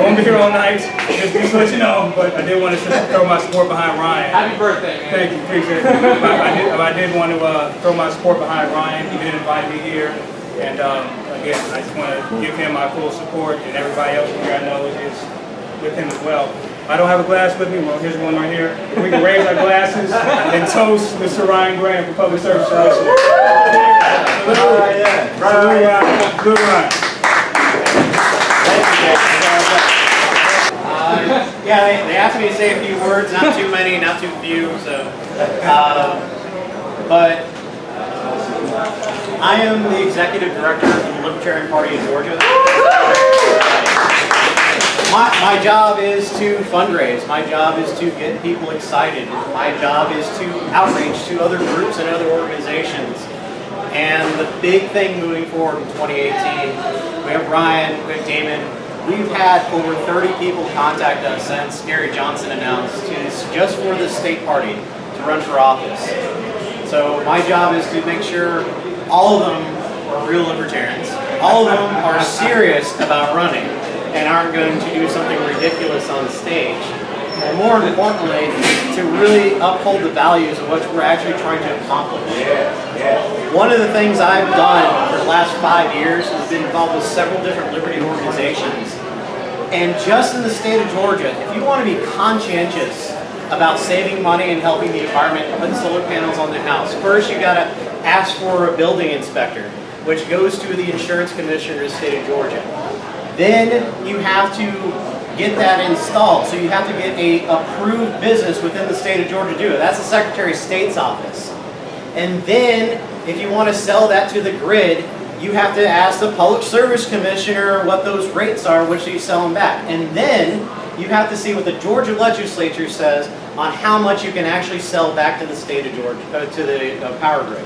won't be here all night, just to let you know, but I did want to throw my support behind Ryan. Happy birthday, man. Thank you, appreciate it. I did want to throw my support behind Ryan. He did invite me here. And again, I just want to give him my full support, and everybody else here I know is with him as well. I don't have a glass with me. Well, here's one right here. We can raise our glasses and toast Mr. Ryan Graham for public service. Blue Ryan. Yeah, they asked me to say a few words, not too many, not too few, so, but I am the executive director of the Libertarian Party in Georgia. My job is to fundraise. My job is to get people excited. My job is to outreach to other groups and other organizations. And the big thing moving forward in 2018, we have Ryan, we have Damon. We've had over 30 people contact us since Gary Johnson announced just for the state party to run for office. So my job is to make sure all of them are real libertarians. All of them are serious about running and aren't going to do something ridiculous on stage. And more importantly, to really uphold the values of what we're actually trying to accomplish. One of the things I've done for the last 5 years has been involved with several different liberty organizations. And just in the state of Georgia, if you want to be conscientious about saving money and helping the environment, putting solar panels on the house, first you got to ask for a building inspector, which goes to the insurance commissioner of the state of Georgia. Then you have to get that installed. So you have to get a approved business within the state of Georgia to do it. That's the Secretary of State's office. And then if you want to sell that to the grid, you have to ask the Public Service Commissioner what those rates are, which you sell them back. And then you have to see what the Georgia legislature says on how much you can actually sell back to the state of Georgia, to the power grid.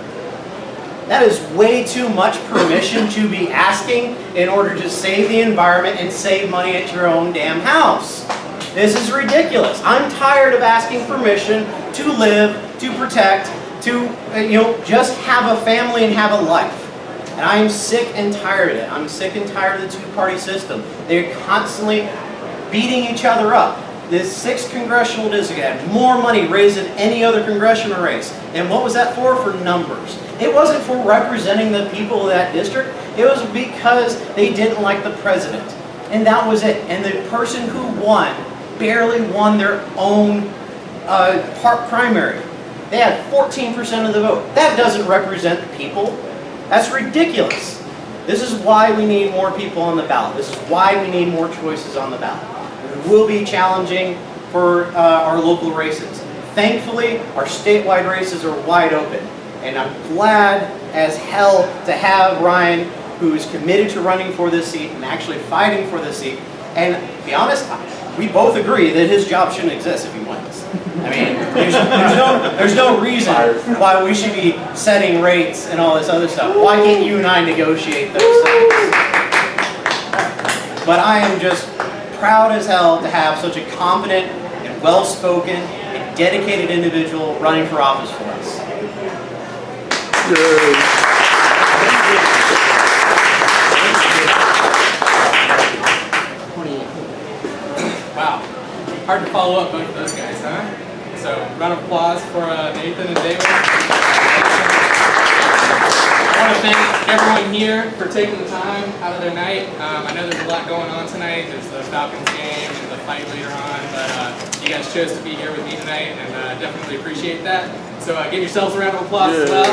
That is way too much permission to be asking in order to save the environment and save money at your own damn house. This is ridiculous. I'm tired of asking permission to live, to protect, to just have a family and have a life. And I am sick and tired of it. I'm sick and tired of the two-party system. They're constantly beating each other up. This 6th congressional district had more money raised than any other congressional race. And what was that for? For numbers. It wasn't for representing the people of that district. It was because they didn't like the president. And that was it. And the person who won barely won their own primary. They had 14% of the vote. That doesn't represent the people. That's ridiculous. This is why we need more people on the ballot. This is why we need more choices on the ballot. It will be challenging for our local races. Thankfully, our statewide races are wide open. And I'm glad as hell to have Ryan, who is committed to running for this seat and actually fighting for this seat. And to be honest, we both agree that his job shouldn't exist if he wins. I mean, there's no reason why we should be setting rates and all this other stuff. Why can't you and I negotiate those things? But I am just proud as hell to have such a competent and well-spoken and dedicated individual running for office for us. Wow. Hard to follow up both of those guys, huh? So, round of applause for Nathan and David. I want to thank everyone here for taking the time out of their night. I know there's a lot going on tonight. There's the Falcons game and the fight later on, but you guys chose to be here with me tonight, and definitely appreciate that. So give yourselves a round of applause as well.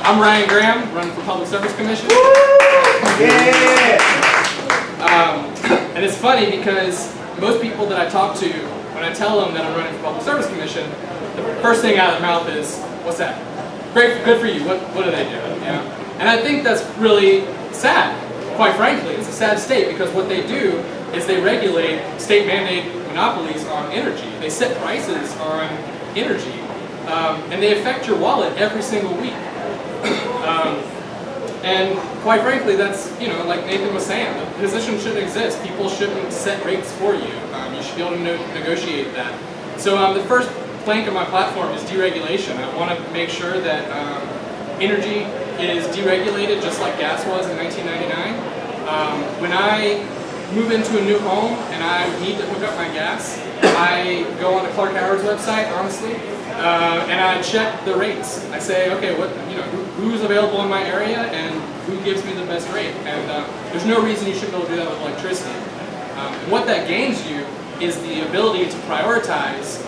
I'm Ryan Graham, running for Public Service Commission. And it's funny because most people that I talk to, when I tell them that I'm running for Public Service Commission, the first thing out of their mouth is, "What's that? Great, good for you. What do they do?" You know? And I think that's really sad. Quite frankly, it's a sad state because what they do is they regulate state-mandated monopolies on energy. They set prices on energy, and they affect your wallet every single week. And quite frankly, that's, like Nathan was saying, the position shouldn't exist. People shouldn't set rates for you. You should be able to negotiate that. So the first plank of my platform is deregulation. I want to make sure that energy is deregulated just like gas was in 1999. When I move into a new home and I need to hook up my gas, I go on to Clark Howard's website, honestly, and I check the rates. I say, okay, who's available in my area and who gives me the best rate? And there's no reason you shouldn't be able to do that with electricity. And what that gains you is the ability to prioritize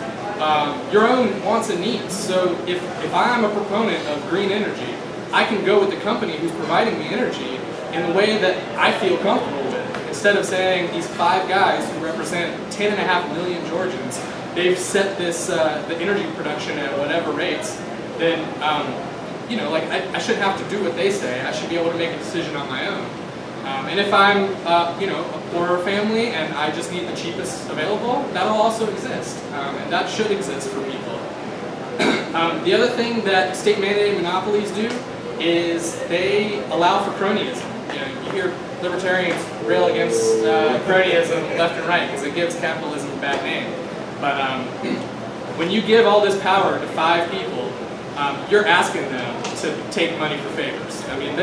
your own wants and needs. So if I'm a proponent of green energy, I can go with the company who's providing me energy in the way that I feel comfortable with. Instead of saying these 5 guys who represent 10.5 million Georgians, they've set this the energy production at whatever rates, then I shouldn't have to do what they say. I should be able to make a decision on my own. And if I'm a poorer family and I just need the cheapest available, that'll also exist, and that should exist for people. The other thing that state-mandated monopolies do is they allow for cronyism. You hear libertarians rail against cronyism left and right because it gives capitalism a bad name. But when you give all this power to 5 people, you're asking them to take money for favors. I mean,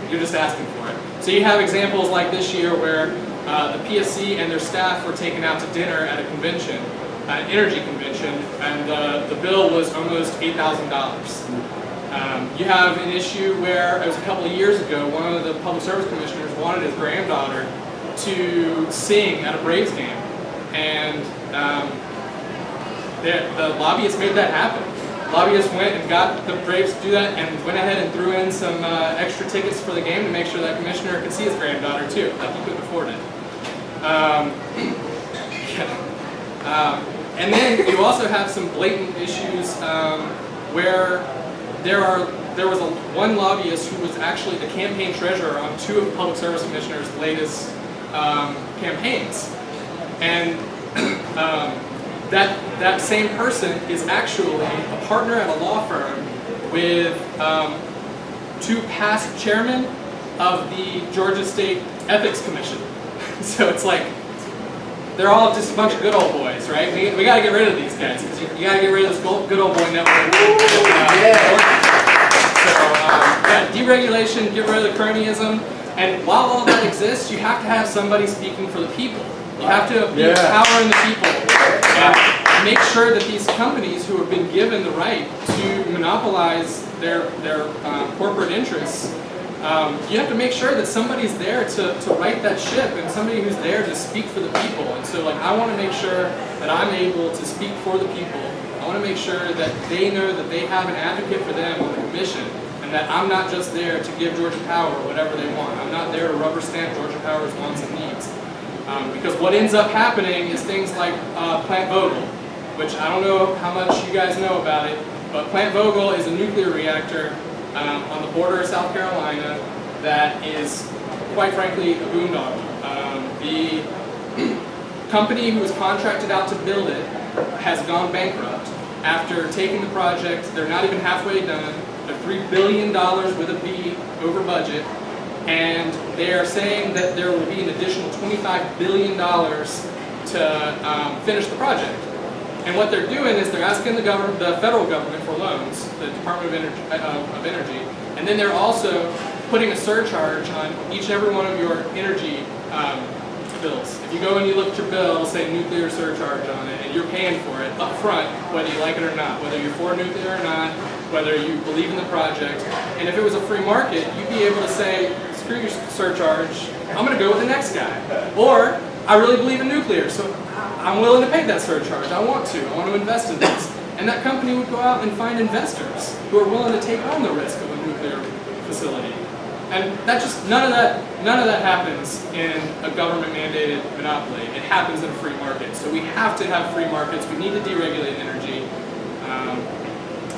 you're just asking for it. So you have examples like this year where the PSC and their staff were taken out to dinner at a convention, an energy convention, and the bill was almost $8,000. You have an issue where, it was a couple of years ago, one of the public service commissioners wanted his granddaughter to sing at a Braves game, and the lobbyists made that happen. Lobbyists went and got the Braves to do that and went ahead and threw in some extra tickets for the game to make sure that commissioner could see his granddaughter too, like he couldn't afford it. And then you also have some blatant issues where there was one lobbyist who was actually the campaign treasurer on 2 of the public service commissioner's latest campaigns, and that same person is actually a partner at a law firm with 2 past chairmen of the Georgia State Ethics Commission. So it's like, they're all just a bunch of good old boys, right? We got to get rid of these guys, because you got to get rid of this good old boy network. So, deregulation, get rid of the cronyism, and while all that exists, you have to have somebody speaking for the people. You have to be empowering the people and make sure that these companies who have been given the right to monopolize their corporate interests, you have to make sure that somebody's there to right that ship, and somebody who's there to speak for the people. And so, I want to make sure that I'm able to speak for the people. I want to make sure that they know that they have an advocate for them on the commission, and that I'm not just there to give Georgia Power whatever they want. I'm not there to rubber stamp Georgia Power's wants and needs. Because what ends up happening is things like Plant Vogtle, which I don't know how much you guys know about it, but Plant Vogtle is a nuclear reactor on the border of South Carolina that is, quite frankly, a boondoggle. The company who was contracted out to build it has gone bankrupt after taking the project. They're not even halfway done. They're $3 billion with a B over budget, and they are saying that there will be an additional $25 billion to finish the project. And what they're doing is they're asking the federal government for loans, the Department of Energy, and then they're also putting a surcharge on each and every one of your energy bills. If you go and you look at your bill, it'll say nuclear surcharge on it, and you're paying for it up front, whether you like it or not, whether you're for nuclear or not, whether you believe in the project. And if it was a free market, you'd be able to say, screw your surcharge, I'm going to go with the next guy. Or, I really believe in nuclear, so I'm willing to pay that surcharge. I want to invest in this. And that company would go out and find investors who are willing to take on the risk of a nuclear facility. And that just, none of that happens in a government-mandated monopoly. It happens in a free market. So we have to have free markets. We need to deregulate energy.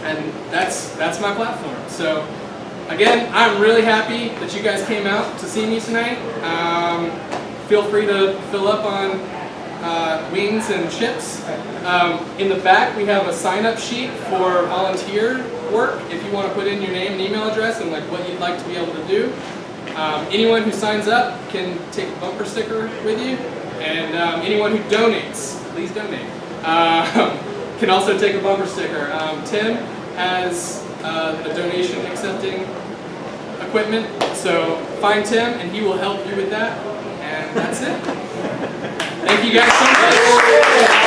And that's my platform. So again, I'm really happy that you guys came out to see me tonight. Feel free to fill up on wings and chips. In the back, we have a sign-up sheet for volunteer work if you want to put in your name and email address and what you'd like to be able to do. Anyone who signs up can take a bumper sticker with you, and anyone who donates, please donate, can also take a bumper sticker. Tim has a donation accepting equipment. So find Tim and he will help you with that. And that's it. Thank you guys so much.